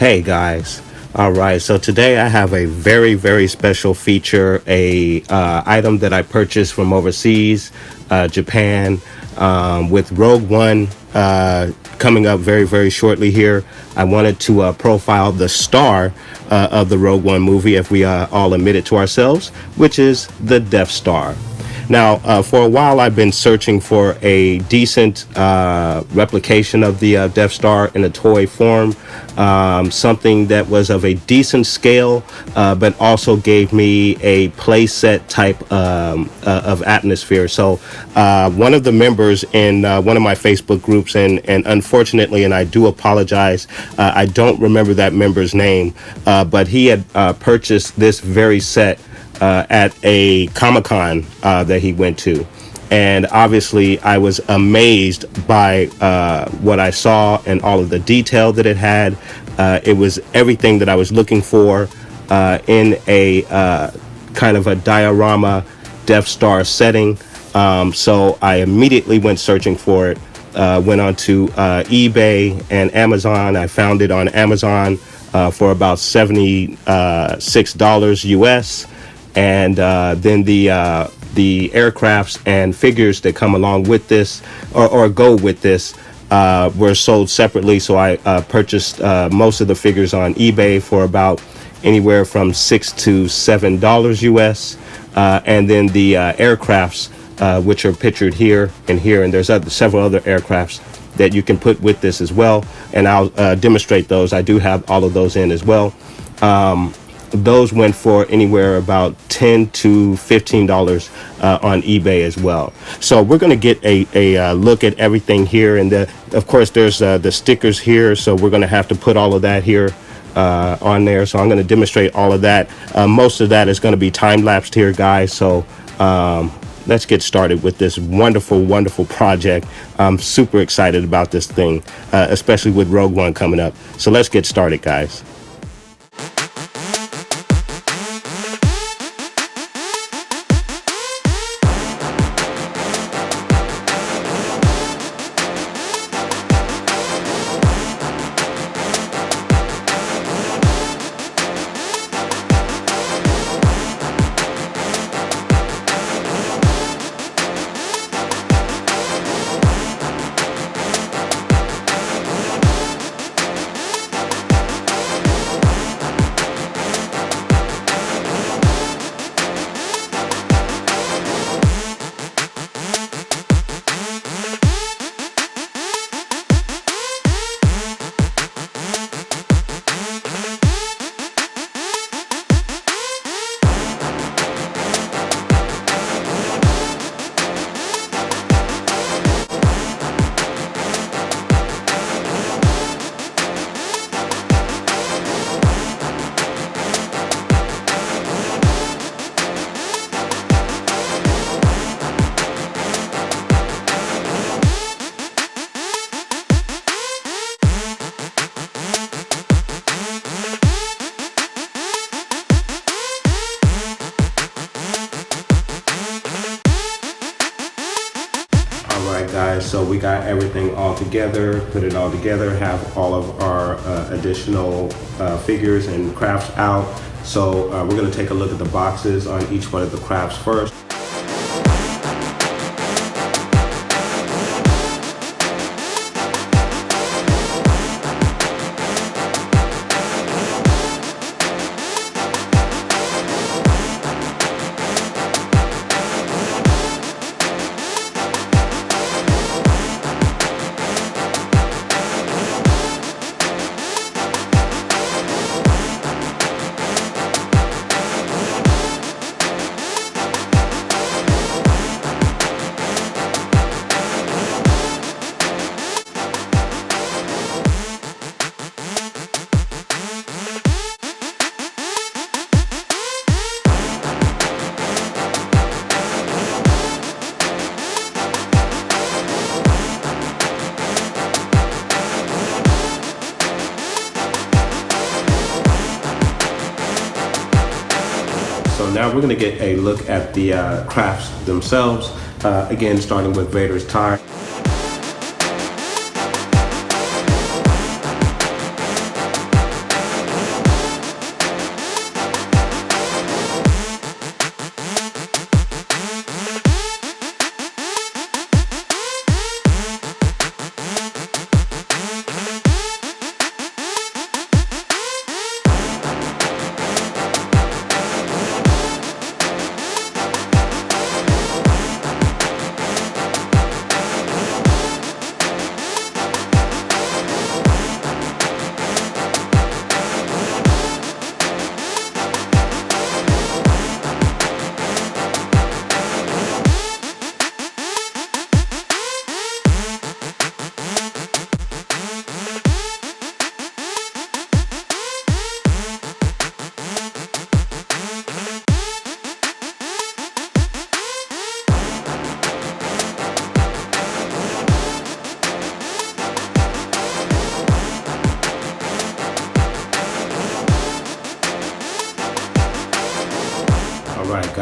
Hey guys. All right, so today I have a very special feature, a item that I purchased from overseas, Japan, with Rogue One coming up very shortly here. I wanted to profile the star of the Rogue One movie, if we all admit it to ourselves, which is the Death Star. Now, for a while, I've been searching for a decent replication of the Death Star in a toy form, something that was of a decent scale, but also gave me a playset type of atmosphere. So one of the members in one of my Facebook groups, and unfortunately, and I do apologize, I don't remember that member's name, but he had purchased this very set at a Comic-Con that he went to. And obviously I was amazed by what I saw and all of the detail that it had. It was everything that I was looking for in a kind of a diorama Death Star setting. So I immediately went searching for it, went onto eBay and Amazon. I found it on Amazon for about $76 US. And then the aircrafts and figures that come along with this or go with this were sold separately. So I purchased most of the figures on eBay for about anywhere from $6 to $7 US. And then the aircrafts, which are pictured here, and there's several other aircrafts that you can put with this as well. And I'll demonstrate those. I do have all of those in as well. Those went for anywhere about $10 to $15 on eBay as well. So we're going to get a look at everything here, and of course there's the stickers here, so we're going to have to put all of that here on there. So I'm going to demonstrate all of that. Most of that is going to be time-lapsed here, guys. So let's get started with this wonderful project. I'm super excited about this thing, especially with Rogue One coming up. So let's get started, guys. Alright guys, so we got everything all together, put it all together, have all of our additional figures and crafts out. So we're going to take a look at the boxes on each one of the crafts first. So now we're going to get a look at the crafts themselves. Again, starting with Vader's tie.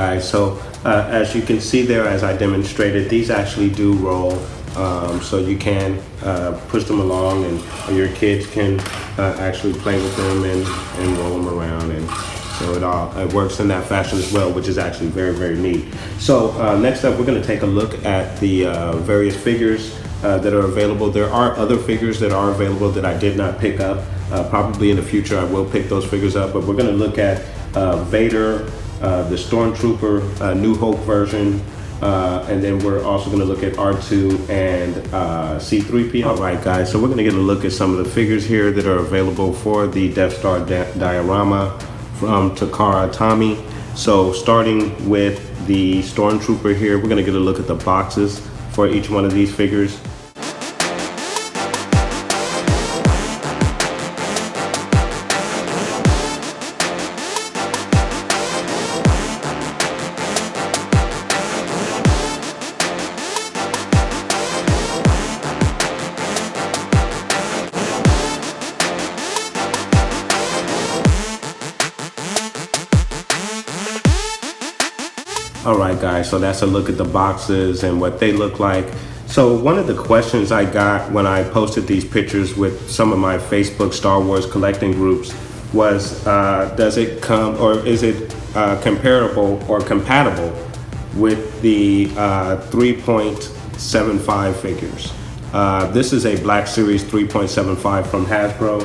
guys, so as you can see there, as I demonstrated, these actually do roll. So you can push them along, and your kids can actually play with them and roll them around, and so it works in that fashion as well, which is actually very, very neat. So next up, we're going to take a look at the various figures that are available. There are other figures that are available that I did not pick up. Probably in the future I will pick those figures up, but we're going to look at Vader, the Stormtrooper New Hope version, and then we're also going to look at R2 and C-3PO. All right, guys, so we're going to get a look at some of the figures here that are available for the Death Star diorama from Takara Tomy. So starting with the Stormtrooper here, we're going to get a look at the boxes for each one of these figures. All right, guys, so that's a look at the boxes and what they look like. So one of the questions I got when I posted these pictures with some of my Facebook Star Wars collecting groups was, does it come, or is it comparable or compatible with the 3.75 figures? This is a Black Series 3.75 from Hasbro.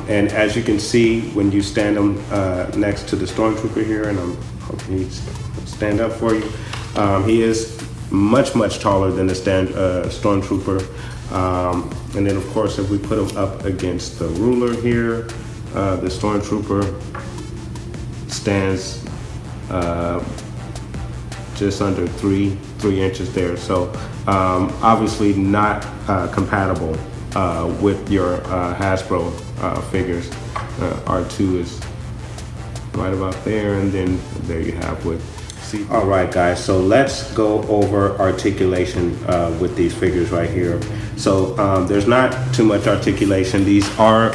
And as you can see, when you stand them next to the Stormtrooper here, and I'm hoping he's stand up for you, he is much taller than the Stormtrooper. And then of course, if we put him up against the ruler here, the Stormtrooper stands just under three inches there. So obviously not compatible with your Hasbro figures. R2 is right about there, and then there you have with C. All right, guys, so let's go over articulation with these figures right here. So there's not too much articulation. These are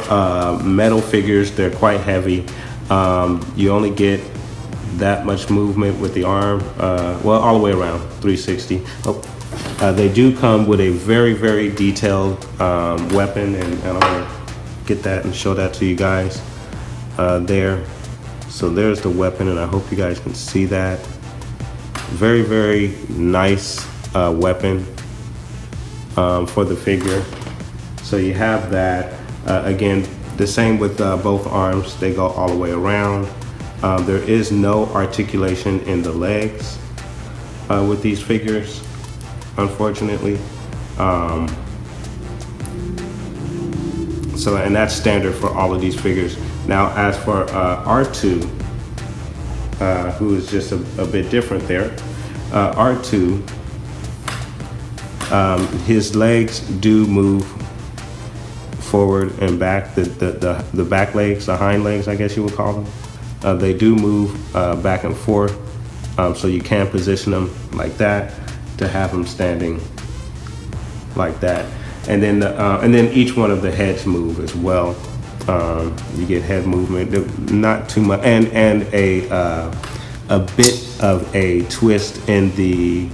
metal figures. They're quite heavy. You only get that much movement with the arm, well, all the way around 360. They do come with a very detailed weapon, and I'm gonna get that and show that to you guys there. So there's the weapon, and I hope you guys can see that. Very nice weapon for the figure. So you have that. Again, the same with both arms. They go all the way around. There is no articulation in the legs with these figures, unfortunately. So, and that's standard for all of these figures. Now, as for R2, who is just a bit different there, R2, his legs do move forward and back. The back legs, the hind legs, I guess you would call them. They do move back and forth, so you can position them like that to have them standing like that. And then each one of the heads move as well. You get head movement, not too much, and a bit of a twist in the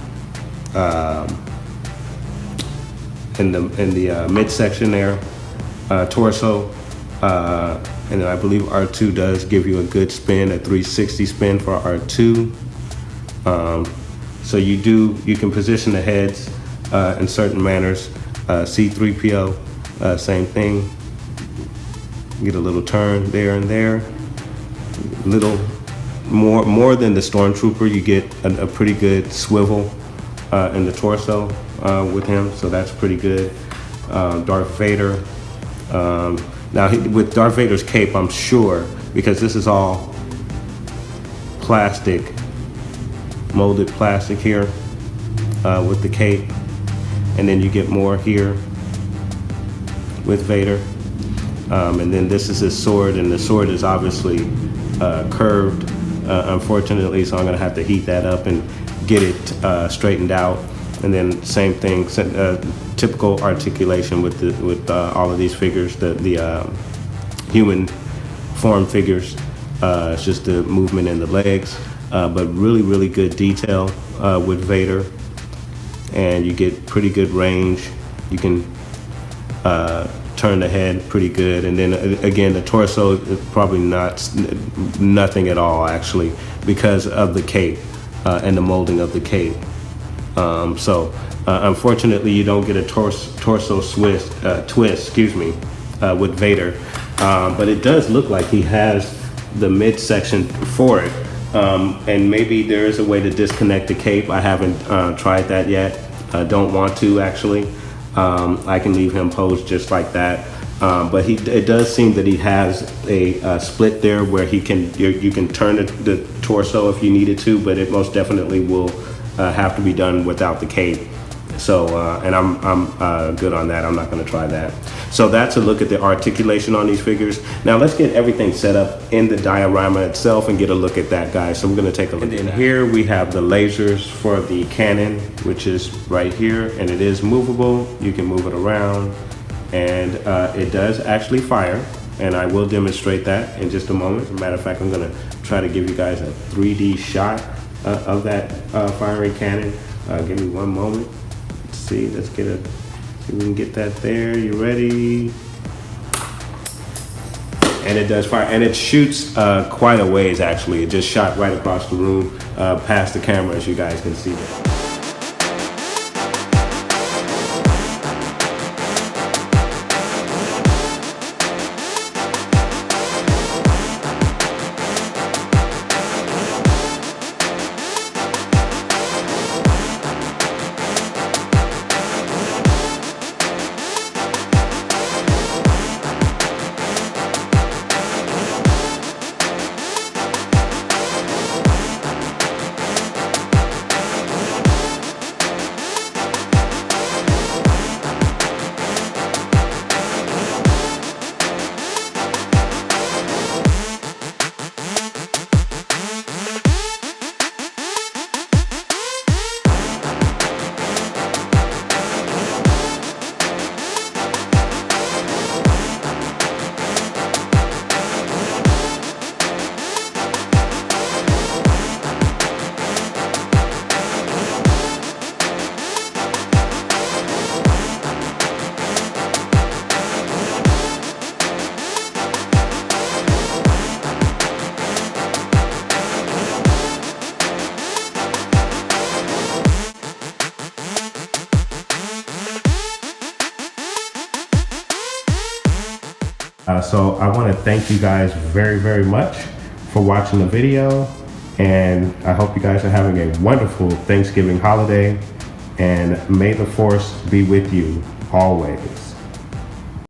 midsection there, torso, and I believe R2 does give you a good spin, a 360 spin for R2. So you can position the heads in certain manners. C-3PO, same thing. Get a little turn there and there. Little more than the Stormtrooper, you get a pretty good swivel in the torso with him, so that's pretty good. Darth Vader. Now with Darth Vader's cape, I'm sure, because this is all plastic, molded plastic here with the cape, and then you get more here with Vader. And then this is his sword, and the sword is obviously curved, unfortunately, so I'm gonna have to heat that up and get it straightened out. And then same thing, typical articulation with all of these figures, the human form figures. It's just the movement in the legs. but really good detail with Vader, and you get pretty good range. You can turn the head pretty good, and then again the torso is probably nothing at all actually, because of the cape and the molding of the cape. Unfortunately, you don't get a torso twist, excuse me, with Vader, but it does look like he has the midsection for it, and maybe there is a way to disconnect the cape. I haven't tried that yet. I don't want to actually. I can leave him posed just like that, but it does seem that he has a split there where you can turn the torso if you needed to, but it most definitely will have to be done without the cape. So and I'm good on that. I'm not going to try that. So that's a look at the articulation on these figures. Now let's get everything set up in the diorama itself and get a look at that, guys. So we're going to take a look. And then here we have the lasers for the cannon, which is right here, and it is movable. You can move it around, and it does actually fire, and I will demonstrate that in just a moment. As a matter of fact, I'm going to try to give you guys a 3D shot of that firing cannon. Give me one moment. See, let's see if we can get that there. You ready? And it does fire, and it shoots quite a ways actually. It just shot right across the room, past the camera, as you guys can see there. So I want to thank you guys very much for watching the video, and I hope you guys are having a wonderful Thanksgiving holiday, and may the force be with you always.